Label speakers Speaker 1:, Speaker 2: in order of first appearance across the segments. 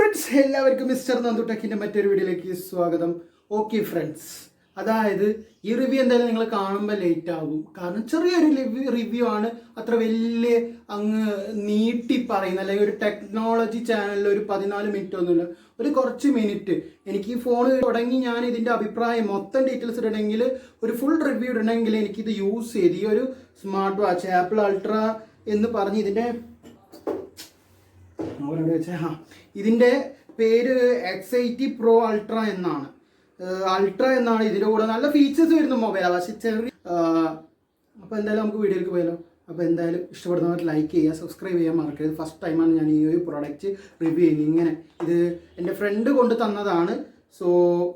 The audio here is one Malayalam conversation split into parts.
Speaker 1: ഫ്രണ്ട്സ്, എല്ലാവർക്കും മിസ്റ്റർ നന്ദുടെക്കിൻ്റെ മറ്റൊരു വീഡിയോയിലേക്ക് സ്വാഗതം. ഓക്കെ ഫ്രണ്ട്സ്, അതായത് ഈ റിവ്യൂ എന്തായാലും നിങ്ങൾ കാണുമ്പോൾ ലേറ്റ് ആകും. കാരണം ചെറിയൊരു റിവ്യൂ ആണ്, അത്ര വലിയ അങ്ങ് നീട്ടി പറയുന്ന, അല്ലെങ്കിൽ ഒരു ടെക്നോളജി ചാനലിൽ ഒരു 14 മിനിറ്റ് ഒന്നുമില്ല, ഒരു കുറച്ച് മിനിറ്റ്. എനിക്ക് ഈ ഫോൺ തുടങ്ങി ഞാൻ ഇതിൻ്റെ അഭിപ്രായം മൊത്തം ഡീറ്റെയിൽസ് ഇടണമെങ്കിൽ, ഒരു ഫുൾ റിവ്യൂ ഇടണമെങ്കിൽ എനിക്കിത് യൂസ് ചെയ്ത് ഈ ഒരു സ്മാർട്ട് വാച്ച് ആപ്പിൾ അൾട്ര എന്ന് പറഞ്ഞ് ഇതിൻ്റെ പേര് X80 Pro Ultra എന്നാണ്. ഇതിൻ്റെ കൂടെ നല്ല ഫീച്ചേഴ്സ് വരുന്ന മൊബൈലാണ്. പക്ഷേ ചെറിയ അപ്പോൾ എന്തായാലും നമുക്ക് വീഡിയോയിലേക്ക് പോയാലോ. അപ്പോൾ എന്തായാലും ഇഷ്ടപ്പെടുന്നവർ ലൈക്ക് ചെയ്യുക, സബ്സ്ക്രൈബ് ചെയ്യാൻ മറക്കരുത്. ഫസ്റ്റ് ടൈമാണ് ഞാൻ ഈ ഒരു പ്രോഡക്റ്റ് റിവ്യൂ ചെയ്യുന്നത്. ഇങ്ങനെ ഇത് എൻ്റെ ഫ്രണ്ട് കൊണ്ട് തന്നതാണ്. സോ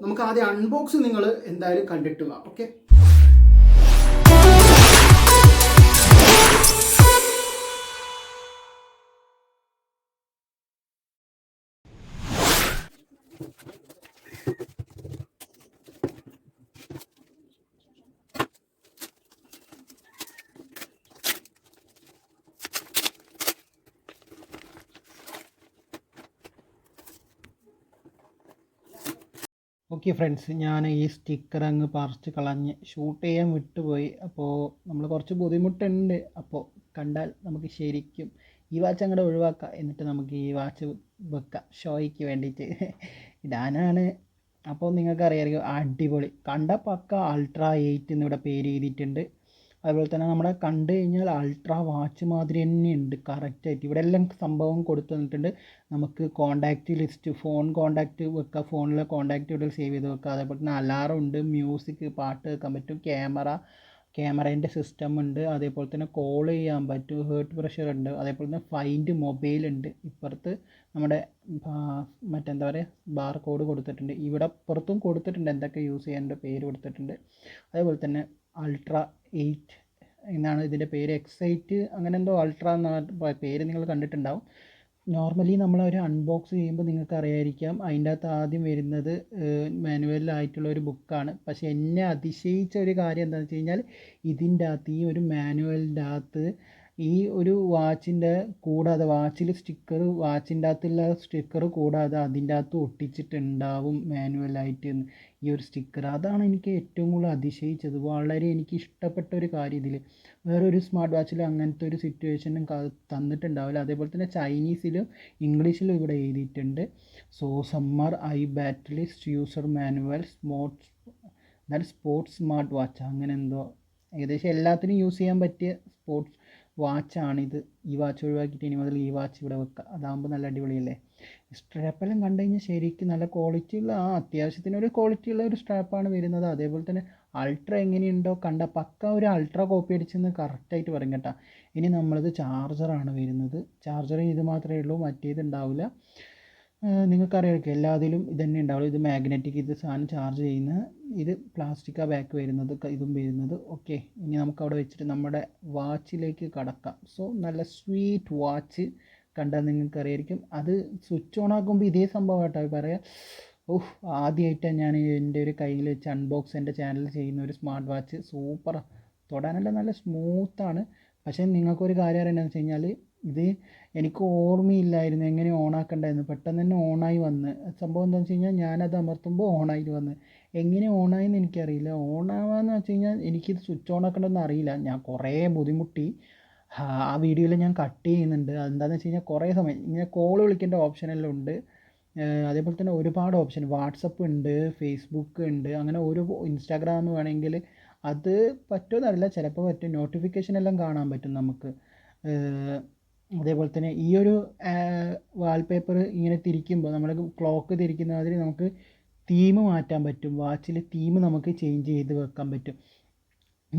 Speaker 1: നമുക്ക് ആദ്യം അൺബോക്സ് നിങ്ങൾ എന്തായാലും കണ്ടിട്ട് പോവാം. ഓക്കെ, ഓക്കെ ഫ്രണ്ട്സ്, ഞാൻ ഈ സ്റ്റിക്കർ അങ്ങ് പറിച്ച് കളഞ്ഞ് ഷൂട്ട് ചെയ്യാൻ വിട്ടുപോയി. അപ്പോൾ നമ്മൾ കുറച്ച് ബുദ്ധിമുട്ടുണ്ട്. അപ്പോൾ കണ്ടാൽ നമുക്ക് ശരിക്കും ഈ വാച്ച് അങ്ങോട്ട് ഒഴിവാക്കാം, എന്നിട്ട് നമുക്ക് ഈ വാച്ച് വെക്കാം ഷോയ്ക്ക് വേണ്ടിയിട്ട് ഇടാനാണ്. അപ്പോൾ നിങ്ങൾക്കറിയാമായിരിക്കും, അടിപൊളി കണ്ട പക്ക അൾട്ര 8 എന്നിവിടെ പേര് എഴുതിയിട്ടുണ്ട്. അതുപോലെ തന്നെ നമ്മുടെ കണ്ടു കഴിഞ്ഞാൽ അൾട്ര വാച്ച് മാതിരി തന്നെ ഉണ്ട് കറക്റ്റായിട്ട്. ഇവിടെ എല്ലാം സംഭവം കൊടുത്തു തന്നിട്ടുണ്ട്. നമുക്ക് കോൺടാക്റ്റ് ലിസ്റ്റ്, ഫോൺ കോൺടാക്റ്റ് വെക്കുക, ഫോണിലെ കോൺടാക്റ്റ് ഇവിടെ സേവ് ചെയ്ത് വെക്കുക. അതേപോലെ തന്നെ അലാറം ഉണ്ട്, മ്യൂസിക്, പാട്ട് കേൾക്കാൻ പറ്റും, ക്യാമറേൻ്റെ സിസ്റ്റം ഉണ്ട്. അതേപോലെ തന്നെ കോൾ ചെയ്യാൻ പറ്റും, ഹേർട്ട് പ്രഷർ ഉണ്ട്. അതേപോലെ തന്നെ ഫൈൻഡ് മൊബൈൽ ഉണ്ട്. ഇപ്പുറത്ത് നമ്മുടെ മറ്റെന്താ പറയുക, ബാർ കോഡ് കൊടുത്തിട്ടുണ്ട്. ഇവിടെ പുറത്തും കൊടുത്തിട്ടുണ്ട്, എന്തൊക്കെ യൂസ് ചെയ്യേണ്ട പേര് കൊടുത്തിട്ടുണ്ട്. അതേപോലെ തന്നെ അൾട്ര 8 എന്നാണ് ഇതിൻ്റെ പേര്. X8 അങ്ങനെ എന്തോ അൾട്ര എന്ന പേര് നിങ്ങൾ കണ്ടിട്ടുണ്ടാവും. നോർമലി നമ്മളൊരു അൺബോക്സ് ചെയ്യുമ്പോൾ നിങ്ങൾക്ക് അറിയായിരിക്കാം, അതിൻ്റെ അകത്ത് ആദ്യം വരുന്നത് മാനുവലായിട്ടുള്ള ഒരു ബുക്കാണ്. പക്ഷേ എന്നെ അതിശയിച്ച ഒരു കാര്യം എന്താണെന്ന് വെച്ച് കഴിഞ്ഞാൽ, ഇതിൻ്റെ അകത്ത് ഈ ഒരു മാനുവലിൻ്റെ അകത്ത് ഈ ഒരു വാച്ചിൻ്റെ കൂടാതെ വാച്ചിൽ സ്റ്റിക്കർ, വാച്ചിൻ്റെ അകത്തുള്ള സ്റ്റിക്കർ കൂടാതെ അതിൻ്റെ അകത്ത് ഒട്ടിച്ചിട്ടുണ്ടാവും മാനുവലായിട്ട് ഈ ഒരു സ്റ്റിക്കർ. അതാണ് എനിക്ക് ഏറ്റവും കൂടുതൽ അതിശയിച്ചത്. വളരെ എനിക്ക് ഇഷ്ടപ്പെട്ട ഒരു കാര്യം ഇതിൽ. വേറൊരു സ്മാർട്ട് വാച്ചിൽ അങ്ങനത്തെ ഒരു സിറ്റുവേഷനും തന്നിട്ടുണ്ടാവില്ല. അതേപോലെ തന്നെ ചൈനീസിലും ഇംഗ്ലീഷിലും ഇവിടെ എഴുതിയിട്ടുണ്ട്. സോ സമ്മർ ഐ ബാറ്റലിസ്റ്റ് user manual sports smart watch, അങ്ങനെ എന്തോ. ഏകദേശം എല്ലാത്തിനും യൂസ് ചെയ്യാൻ പറ്റിയ സ്പോർട്സ് വാച്ചാണിത്. ഈ വാച്ച് ഒഴിവാക്കിയിട്ട് ഇനി മുതൽ ഈ വാച്ച് ഇവിടെ വെക്കുക. അതാകുമ്പോൾ നല്ല അടിപൊളിയല്ലേ. സ്ട്രാപ്പെല്ലാം കണ്ടു കഴിഞ്ഞാൽ ശരിക്കും നല്ല ക്വാളിറ്റിയുള്ള, അത്യാവശ്യത്തിനൊരു ക്വാളിറ്റിയുള്ള ഒരു സ്ട്രാപ്പാണ് വരുന്നത്. അതേപോലെ തന്നെ അൾട്ര എങ്ങനെയുണ്ടോ കണ്ട പക്ക ഒരു അൾട്ര കോപ്പി അടിച്ചെന്ന് കറക്റ്റായിട്ട് പറയും കേട്ടോ. ഇനി നമ്മളത് ചാർജറാണ് വരുന്നത്. ചാർജർ ഇത് മാത്രമേ ഉള്ളൂ, മറ്റേത് ഉണ്ടാവില്ല. നിങ്ങൾക്കറിയാമായിരിക്കും എല്ലാത്തിലും ഇത് തന്നെ ഉണ്ടാവുള്ളൂ. ഇത് മാഗ്നറ്റിക്, ഇത് സാധനം ചാർജ് ചെയ്യുന്ന, ഇത് പ്ലാസ്റ്റിക്കാ ബാക്ക് വരുന്നത്, ഇതും വരുന്നത്. ഓക്കെ, ഇനി നമുക്ക് അവിടെ വെച്ചിട്ട് നമ്മുടെ വാച്ചിലേക്ക് കടക്കാം. സോ നല്ല സ്വീറ്റ് വാച്ച് കണ്ടാൽ നിങ്ങൾക്കറിയായിരിക്കും. അത് സ്വിച്ച് ഓൺ ആക്കുമ്പോൾ ഇതേ സംഭവം കേട്ടോ പറയാം. ആദ്യമായിട്ടാണ് ഞാൻ എൻ്റെ ഒരു കയ്യിൽ വെച്ച് അൺബോക്സ് എൻ്റെ ചാനൽ ചെയ്യുന്ന ഒരു സ്മാർട്ട് വാച്ച്. സൂപ്പറാണ്, തൊടാനെല്ലാം നല്ല സ്മൂത്താണ്. പക്ഷേ നിങ്ങൾക്കൊരു കാര്യം അറിയണമെന്ന് വെച്ച് കഴിഞ്ഞാൽ, ഇത് എനിക്ക് ഓർമ്മയില്ലായിരുന്നു എങ്ങനെ ഓണാക്കണ്ടായിരുന്നു. പെട്ടെന്ന് തന്നെ ഓണായി വന്ന്. സംഭവം എന്താണെന്ന് വെച്ച് കഴിഞ്ഞാൽ, ഞാനത് അമർത്തുമ്പോൾ ഓണായി വന്ന്. എങ്ങനെ ഓണായെന്ന് എനിക്കറിയില്ല. ഓണാവാന്ന് വെച്ച് കഴിഞ്ഞാൽ എനിക്കിത് സ്വിച്ച് ഓൺ ആക്കേണ്ടതെന്ന് അറിയില്ല. ഞാൻ കുറേ ബുദ്ധിമുട്ടി. ആ വീഡിയോയിൽ ഞാൻ കട്ട് ചെയ്യുന്നുണ്ട്. അതെന്താണെന്ന് വെച്ച് കഴിഞ്ഞാൽ, കുറേ സമയം ഇങ്ങനെ കോൾ വിളിക്കേണ്ട ഓപ്ഷനെല്ലാം ഉണ്ട്. അതേപോലെ തന്നെ ഒരുപാട് ഓപ്ഷൻ, വാട്സപ്പ് ഉണ്ട്, ഫേസ്ബുക്ക് ഉണ്ട്, അങ്ങനെ ഒരു ഇൻസ്റ്റാഗ്രാം വേണമെങ്കിൽ അത് പറ്റുമെന്നറിയില്ല, ചിലപ്പോൾ പറ്റും. നോട്ടിഫിക്കേഷൻ എല്ലാം കാണാൻ പറ്റും നമുക്ക്. അതേപോലെ തന്നെ ഈ ഒരു വാൾപേപ്പർ ഇങ്ങനെ തിരിക്കുമ്പോൾ, നമ്മൾ ക്ലോക്ക് തിരിക്കുന്ന മാതിരി നമുക്ക് തീം മാറ്റാൻ പറ്റും. വാച്ചിൽ തീം നമുക്ക് ചേഞ്ച് ചെയ്ത് വെക്കാൻ പറ്റും.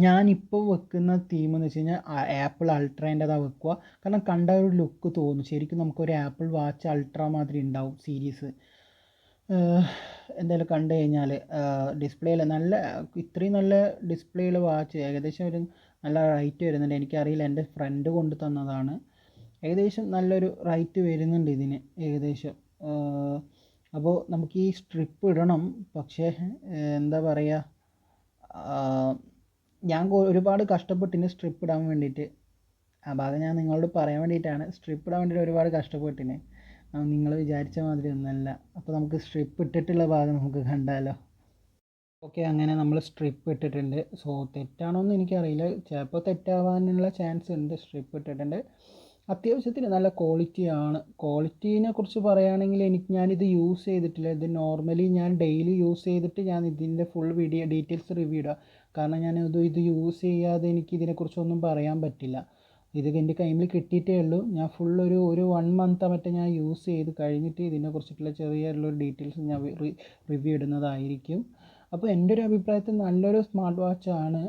Speaker 1: ഞാനിപ്പോൾ വെക്കുന്ന തീം എന്ന് വെച്ച് കഴിഞ്ഞാൽ ആപ്പിൾ അൾട്രേൻ്റെതാണ് വെക്കുക. കാരണം കണ്ട ഒരു ലുക്ക് തോന്നും, ശരിക്കും നമുക്കൊരു ആപ്പിൾ വാച്ച് അൾട്ര മാതിരി ഉണ്ടാവും സീരീസ്. എന്തായാലും കണ്ടു കഴിഞ്ഞാൽ ഡിസ്പ്ലേയിൽ നല്ല, ഇത്രയും നല്ല ഡിസ്പ്ലേയിൽ വാച്ച് ഏകദേശം ഒരു നല്ല റേറ്റ് വരുന്നുണ്ട്. എനിക്കറിയില്ല, എൻ്റെ ഫ്രണ്ട് കൊണ്ട് തന്നതാണ്. ഏകദേശം നല്ലൊരു റേറ്റ് വരുന്നുണ്ട് ഇതിന് ഏകദേശം. അപ്പോൾ നമുക്ക് ഈ സ്ട്രിപ്പ് ഇടണം. പക്ഷേ എന്താ പറയുക, ഞാൻ ഒരുപാട് കഷ്ടപ്പെട്ടിന് സ്ട്രിപ്പ് ഇടാൻ വേണ്ടിയിട്ട്. ആ ഭാഗം ഞാൻ നിങ്ങളോട് പറയാൻ വേണ്ടിയിട്ടാണ്. സ്ട്രിപ്പ് ഇടാൻ വേണ്ടിയിട്ട് ഒരുപാട് കഷ്ടപ്പെട്ടിന്. നിങ്ങൾ വിചാരിച്ച മാതിരി ഒന്നല്ല. അപ്പോൾ നമുക്ക് സ്ട്രിപ്പ് ഇട്ടിട്ടുള്ള ഭാഗം നമുക്ക് കണ്ടാലോ. ഓക്കെ, അങ്ങനെ നമ്മൾ സ്ട്രിപ്പ് ഇട്ടിട്ടുണ്ട്. സോ തെറ്റാണോ എന്ന് എനിക്കറിയില്ല, ചിലപ്പോൾ തെറ്റാവാനുള്ള ചാൻസ് ഉണ്ട്. സ്ട്രിപ്പ് ഇട്ടിട്ടുണ്ട്, അത്യാവശ്യത്തിന് നല്ല ക്വാളിറ്റിയാണ്. ക്വാളിറ്റീനെ കുറിച്ച് പറയുകയാണെങ്കിൽ ഞാനിത് യൂസ് ചെയ്തിട്ടില്ല. ഇത് നോർമലി ഞാൻ ഡെയിലി യൂസ് ചെയ്തിട്ട് ഞാൻ ഇതിൻ്റെ ഫുൾ വീഡിയോ ഡീറ്റെയിൽസ് റിവ്യൂ ഇടാം. കാരണം ഞാൻ ഇത് യൂസ് ചെയ്യാതെ എനിക്ക് ഇതിനെക്കുറിച്ചൊന്നും പറയാൻ പറ്റില്ല. ഇത് എൻ്റെ കയ്യിൽ കിട്ടിയിട്ടേ ഉള്ളൂ. ഞാൻ ഫുൾ ഒരു 1 മന്ത് മറ്റേ ഞാൻ യൂസ് ചെയ്ത് കഴിഞ്ഞിട്ട് ഇതിനെക്കുറിച്ചിട്ടുള്ള ചെറിയൊരു ഡീറ്റെയിൽസ് ഞാൻ റിവ്യൂ ഇടുന്നതായിരിക്കും. അപ്പോൾ എൻ്റെ ഒരു അഭിപ്രായത്തിൽ നല്ലൊരു സ്മാർട്ട് വാച്ചാണ്.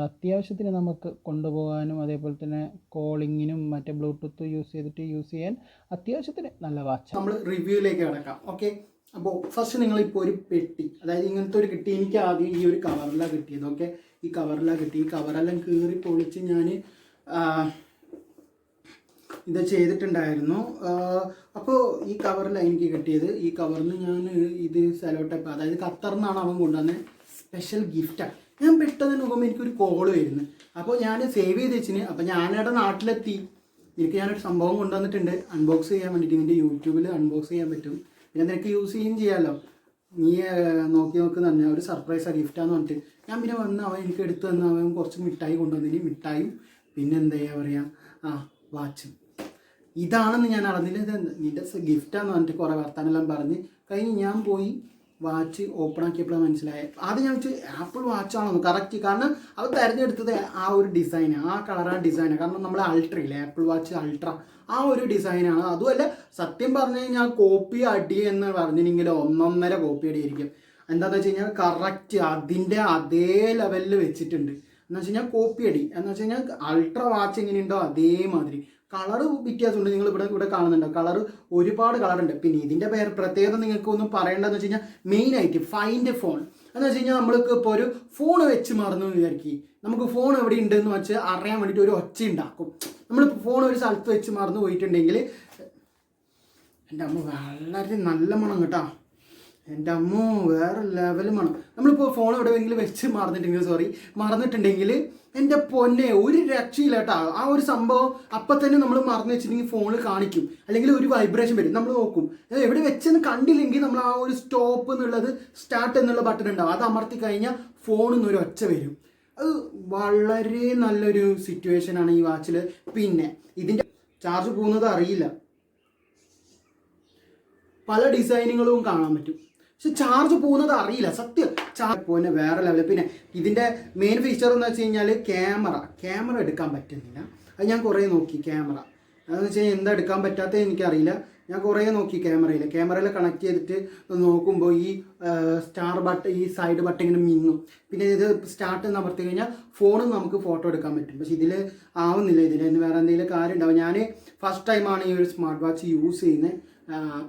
Speaker 1: അത്യാവശ്യത്തിന് നമുക്ക് കൊണ്ടുപോകാനും അതേപോലെ തന്നെ കോളിങ്ങിനും മറ്റേ ബ്ലൂടൂത്ത് യൂസ് ചെയ്യാൻ അത്യാവശ്യത്തിന് നല്ല വാച്ച്. നമ്മൾ റിവ്യൂയിലേക്ക് കിടക്കാം. ഓക്കെ, അപ്പോൾ ഫസ്റ്റ് നിങ്ങളിപ്പോൾ ഒരു പെട്ടി, അതായത് ഇങ്ങനത്തെ ഒരു കിട്ടി. എനിക്ക് ആദ്യം ഈ ഒരു കവറിലാണ് കിട്ടിയത്. ഓക്കെ, ഈ കവറെല്ലാം കീറി പൊളിച്ച് ഞാൻ ഇത് ചെയ്തിട്ടുണ്ടായിരുന്നു. അപ്പോൾ ഈ കവറിലാണ് എനിക്ക് കിട്ടിയത്. ഈ കവറിന് ഞാൻ ഇത് സെലോ ടൈപ്പ്, അതായത് ഖത്തറിൽ അവൻ കൊണ്ടുവന്നത് സ്പെഷ്യൽ ഗിഫ്റ്റാണ്. ഞാൻ പെട്ടെന്ന് നോക്കുമ്പോൾ എനിക്കൊരു കോള് വരുന്നു. അപ്പോൾ ഞാൻ സേവ് ചെയ്ത് വെച്ചിന്. അപ്പോൾ ഞാനിവിടെ നാട്ടിലെത്തി. എനിക്ക് ഞാനൊരു സംഭവം കൊണ്ടുവന്നിട്ടുണ്ട് അൺബോക്സ് ചെയ്യാൻ വേണ്ടിയിട്ട്. ഇതിൻ്റെ യൂട്യൂബിൽ അൺബോക്സ് ചെയ്യാൻ പറ്റും, പിന്നെ നിനക്ക് യൂസ് ചെയ്യാമല്ലോ. നീ നോക്കി പറഞ്ഞാൽ ഒരു സർപ്രൈസാണ്, ഗിഫ്റ്റാന്ന് പറഞ്ഞിട്ട്. ഞാൻ പിന്നെ വന്ന് അവൻ എനിക്ക് എടുത്ത് തന്ന അവൻ കുറച്ച് മിഠായി കൊണ്ടുവന്നിന്. മിഠായും പിന്നെ എന്താ പറയുക, വാച്ചും. ഇതാണെന്ന് ഞാൻ അറിഞ്ഞില്ല. ഇത് നിൻ്റെ ഗിഫ്റ്റാന്ന് പറഞ്ഞിട്ട് കുറേ വർത്താനെല്ലാം പറഞ്ഞ് കഴിഞ്ഞ് ഞാൻ പോയി വാച്ച് ഓപ്പൺ ആക്കിയപ്പോഴാണ് മനസ്സിലായത്. ആദ്യം ഞാൻ വെച്ച് ആപ്പിൾ വാച്ചാണെന്ന് കറക്റ്റ്. കാരണം അത് തിരഞ്ഞെടുത്തത് ആ ഒരു ഡിസൈനാണ്, ആ കളറാണ് ഡിസൈനാണ്. കാരണം നമ്മൾ അൾട്ര ഇല്ലേ, ആപ്പിൾ വാച്ച് അൾട്ര, ആ ഒരു ഡിസൈനാണ്. അതുമല്ല സത്യം പറഞ്ഞു കഴിഞ്ഞാൽ കോപ്പി അടി എന്ന് പറഞ്ഞിട്ടുണ്ടെങ്കിൽ 1.5 കോപ്പി അടിയായിരിക്കും. എന്താണെന്ന് വെച്ച് കഴിഞ്ഞാൽ കറക്റ്റ് അതിൻ്റെ അതേ ലെവലിൽ വെച്ചിട്ടുണ്ട്. എന്ന് വെച്ച് കഴിഞ്ഞാൽ കോപ്പി അടി എന്ന് വെച്ച് കഴിഞ്ഞാൽ അൾട്ര വാച്ച് എങ്ങനെയുണ്ടോ അതേമാതിരി. കളറ് വ്യത്യാസമുണ്ട്, നിങ്ങൾ ഇവിടെ കാണുന്നുണ്ടോ, കളറ് ഒരുപാട് കളറുണ്ട്. പിന്നെ ഇതിൻ്റെ പ്രത്യേകത നിങ്ങൾക്ക് ഒന്നും പറയേണ്ടതെന്ന് വെച്ച് കഴിഞ്ഞാൽ മെയിനായിട്ട് ഫൈൻഡ് ഫോൺ എന്ന് വെച്ച് കഴിഞ്ഞാൽ നമ്മൾക്ക് ഇപ്പോൾ ഒരു ഫോൺ വെച്ച് മറന്നു വിചാരിക്കും. നമുക്ക് ഫോൺ എവിടെ ഉണ്ടെന്ന് വെച്ച് അറിയാൻ വേണ്ടിയിട്ട് ഒരു ഒച്ച ഉണ്ടാക്കും. നമ്മളിപ്പോൾ ഫോൺ ഒരു സ്ഥലത്ത് വെച്ച് മറന്നു പോയിട്ടുണ്ടെങ്കിൽ, എൻ്റെ അമ്മ വളരെ നല്ല മണം കേട്ടോ, എൻ്റെ അമ്മ വേറെ ലെവൽ മണം. നമ്മളിപ്പോൾ ഫോൺ എവിടെയെങ്കിലും വെച്ച് മറന്നിട്ടുണ്ടെങ്കിൽ എൻ്റെ പൊന്നെ ഒരു രക്ഷയില്ല കേട്ടോ. ആ ഒരു സംഭവം അപ്പം തന്നെ നമ്മൾ മറന്നു വെച്ചിട്ടുണ്ടെങ്കിൽ ഫോണിൽ കാണിക്കും, അല്ലെങ്കിൽ ഒരു വൈബ്രേഷൻ വരും. നമ്മൾ നോക്കും എവിടെ വെച്ചെന്ന് കണ്ടില്ലെങ്കിൽ നമ്മൾ ആ ഒരു സ്റ്റോപ്പ് എന്നുള്ളത് സ്റ്റാർട്ട് എന്നുള്ള ബട്ടൺ ഉണ്ടാവും, അത് അമർത്തി കഴിഞ്ഞാൽ ഫോണിൽ നിന്നൊരു ഒച്ച വരും. അത് വളരെ നല്ലൊരു സിറ്റുവേഷനാണ് ഈ വാച്ചിൽ. പിന്നെ ഇതിൻ്റെ ചാർജ് പോകുന്നത് അറിയില്ല, പല ഡിസൈനുകളും കാണാൻ പറ്റും, പക്ഷെ ചാർജ് പോകുന്നത് അറിയില്ല. സത്യം ചാർജ് പോകുന്ന വേറെ ലെവൽ. പിന്നെ ഇതിൻ്റെ മെയിൻ ഫീച്ചർ എന്ന് വെച്ച് കഴിഞ്ഞാൽ ക്യാമറ എടുക്കാൻ പറ്റുന്നില്ല. അത് ഞാൻ കുറേ നോക്കി. ക്യാമറ അതെന്ന് വെച്ച് കഴിഞ്ഞാൽ എന്താ എടുക്കാൻ പറ്റാത്തത് എനിക്കറിയില്ല. ഞാൻ കുറേ നോക്കി ക്യാമറയിൽ കണക്ട് ചെയ്തിട്ട് നോക്കുമ്പോൾ ഈ ഈ സൈഡ് ബട്ടൺ ഇങ്ങനെ മിന്നും. പിന്നെ ഇത് സ്റ്റാർട്ട് എന്ന് അമർത്തി കഴിഞ്ഞാൽ ഫോണിൽ നമുക്ക് ഫോട്ടോ എടുക്കാൻ പറ്റും. പക്ഷെ ഇതിൽ ആവുന്നില്ല. ഇതിൽ വേറെ എന്തെങ്കിലും കാര്യം ഉണ്ടാവും. ഞാൻ ഫസ്റ്റ് ടൈമാണ് ഈ ഒരു സ്മാർട്ട് വാച്ച് യൂസ് ചെയ്യുന്നത്.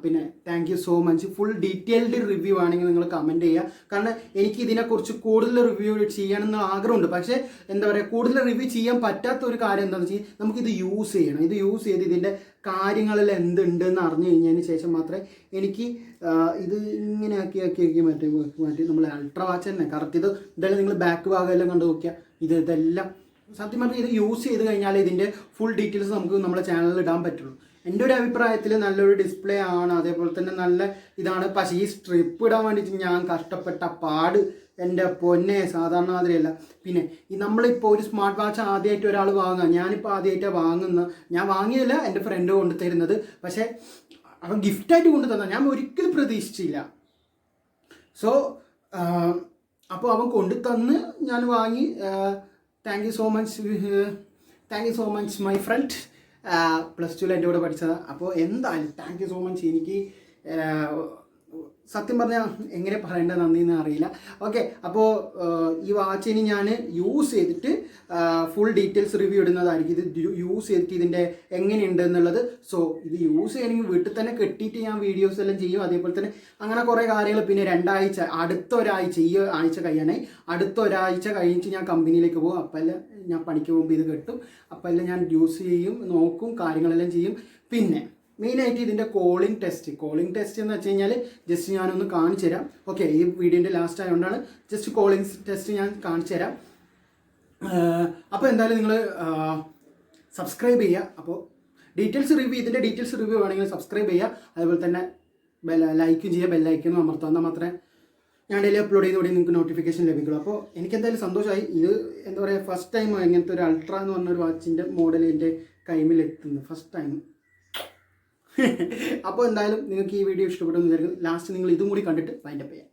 Speaker 1: പിന്നെ thank you so much. Full detailed review ആണെങ്കിൽ നിങ്ങൾ കമൻറ്റ് ചെയ്യുക. കാരണം എനിക്ക് ഇതിനെക്കുറിച്ച് കൂടുതൽ റിവ്യൂ ചെയ്യണമെന്ന് ആഗ്രഹമുണ്ട്. പക്ഷേ എന്താ പറയുക, കൂടുതൽ റിവ്യൂ ചെയ്യാൻ പറ്റാത്ത ഒരു കാര്യം എന്താണെന്ന് വെച്ചാൽ നമുക്കിത് യൂസ് ചെയ്യണം. ഇത് യൂസ് ചെയ്ത് ഇതിൻ്റെ കാര്യങ്ങളിൽ എന്തുണ്ടെന്ന് അറിഞ്ഞു കഴിഞ്ഞതിന് ശേഷം മാത്രമേ എനിക്ക് ഇത് ഇങ്ങനെ ആക്കി മാറ്റി നമ്മൾ അൾട്ര വാച്ച് തന്നെ കറക്റ്റ്. ഇതെല്ലാം നിങ്ങൾ ബാക്ക് ഭാഗമെല്ലാം കണ്ടു നോക്കിയാൽ ഇതെല്ലാം സത്യം പറഞ്ഞാൽ ഇത് യൂസ് ചെയ്ത് കഴിഞ്ഞാൽ ഇതിൻ്റെ ഫുൾ ഡീറ്റെയിൽസ് നമുക്ക് നമ്മുടെ ചാനലിൽ ഇടാൻ പറ്റുള്ളൂ. എൻ്റെ ഒരു അഭിപ്രായത്തിൽ നല്ലൊരു ഡിസ്പ്ലേ ആണ്, അതേപോലെ തന്നെ നല്ല ഇതാണ്. പക്ഷേ ഈ സ്ട്രിപ്പ് ഇടാൻ വേണ്ടിയിട്ട് ഞാൻ കഷ്ടപ്പെട്ട പാട് എൻ്റെ പൊന്നെ സാധാരണ മാതിരിയല്ല. പിന്നെ ഈ നമ്മളിപ്പോൾ ഒരു സ്മാർട്ട് വാച്ച് ആദ്യമായിട്ട് ഒരാൾ വാങ്ങുക, ഞാനിപ്പോൾ ആദ്യമായിട്ടാണ് വാങ്ങുന്നത്. ഞാൻ വാങ്ങിയതല്ല, എൻ്റെ ഫ്രണ്ട് കൊണ്ടു തരുന്നത്. പക്ഷേ അവൻ ഗിഫ്റ്റായിട്ട് കൊണ്ടു തന്നാൽ ഞാൻ ഒരിക്കലും പ്രതീക്ഷിച്ചില്ല. സോ അപ്പോൾ അവൻ കൊണ്ടു തന്ന് ഞാൻ വാങ്ങി. Thank you so much my friend. +2 എൻ്റെ കൂടെ പഠിച്ചതാണ്. അപ്പോൾ എന്തായാലും താങ്ക് യു സോ മച്ച്. എനിക്ക് സത്യം പറഞ്ഞാൽ എങ്ങനെ പറയേണ്ടത് നന്ദിയെന്ന് അറിയില്ല. ഓക്കെ, അപ്പോൾ ഈ വാച്ചിന് ഞാൻ യൂസ് ചെയ്തിട്ട് ഫുൾ ഡീറ്റെയിൽസ് റിവ്യൂ ഇടുന്നതായിരിക്കും. ഇത് യൂസ് ചെയ്തിട്ട് ഇതിൻ്റെ എങ്ങനെയുണ്ട് എന്നുള്ളത്. സോ ഇത് യൂസ് ചെയ്യണമെങ്കിൽ വീട്ടിൽ തന്നെ കെട്ടിയിട്ട് ഞാൻ വീഡിയോസ് എല്ലാം ചെയ്യും. അതേപോലെ തന്നെ അങ്ങനെ കുറേ കാര്യങ്ങൾ. പിന്നെ അടുത്ത ഒരാഴ്ച ഈ ആഴ്ച കഴിയാനായി, അടുത്ത ഒരാഴ്ച കഴിഞ്ഞിട്ട് ഞാൻ കമ്പനിയിലേക്ക് പോകും. അപ്പെല്ലാം ഞാൻ പണിക്ക് പോകുമ്പോൾ ഇത് കെട്ടും. അപ്പെല്ലാം ഞാൻ യൂസ് ചെയ്യും, നോക്കും, കാര്യങ്ങളെല്ലാം ചെയ്യും. പിന്നെ മെയിനായിട്ട് ഇതിൻ്റെ കോളിംഗ് ടെസ്റ്റ് എന്ന് വെച്ച് കഴിഞ്ഞാൽ ജസ്റ്റ് ഞാനൊന്ന് കാണിച്ചു തരാം. ഓക്കെ, ഈ വീഡിയോൻ്റെ ലാസ്റ്റ് ആയതുകൊണ്ടാണ് ജസ്റ്റ് കോളിംഗ് ടെസ്റ്റ് ഞാൻ കാണിച്ചു തരാം. അപ്പോൾ എന്തായാലും നിങ്ങൾ സബ്സ്ക്രൈബ് ചെയ്യുക. അപ്പോൾ
Speaker 2: ഇതിൻ്റെ ഡീറ്റെയിൽസ് റിവ്യൂ വേണമെങ്കിൽ സബ്സ്ക്രൈബ് ചെയ്യുക. അതുപോലെ തന്നെ ലൈക്കും ചെയ്യുക, ബെല്ലൈക്കനും അമർത്തുക. എന്നാൽ മാത്രമേ ഞാൻ ഡെയിലി അപ്ലോഡ് ചെയ്യുന്നതോടെ നിങ്ങൾക്ക് നോട്ടിഫിക്കേഷൻ ലഭിക്കുള്ളൂ. അപ്പോൾ എനിക്കെന്തായാലും സന്തോഷമായി. ഇത് എന്താ പറയുക, ഫസ്റ്റ് ടൈം ഇങ്ങനത്തെ ഒരു അൾട്ര എന്ന് പറഞ്ഞൊരു വാച്ചിൻ്റെ മോഡൽ എൻ്റെ കൈമിലെത്തുന്നത് ഫസ്റ്റ് ടൈം. അപ്പോൾ എന്തായാലും നിങ്ങൾക്ക് ഈ വീഡിയോ ഇഷ്ടപ്പെട്ടു എന്ന് വിചാരിക്കുന്നു. ലാസ്റ്റ് നിങ്ങൾ ഇതും കൂടി കണ്ടിട്ട് വൈൻഡപ്പ് ചെയ്യാം.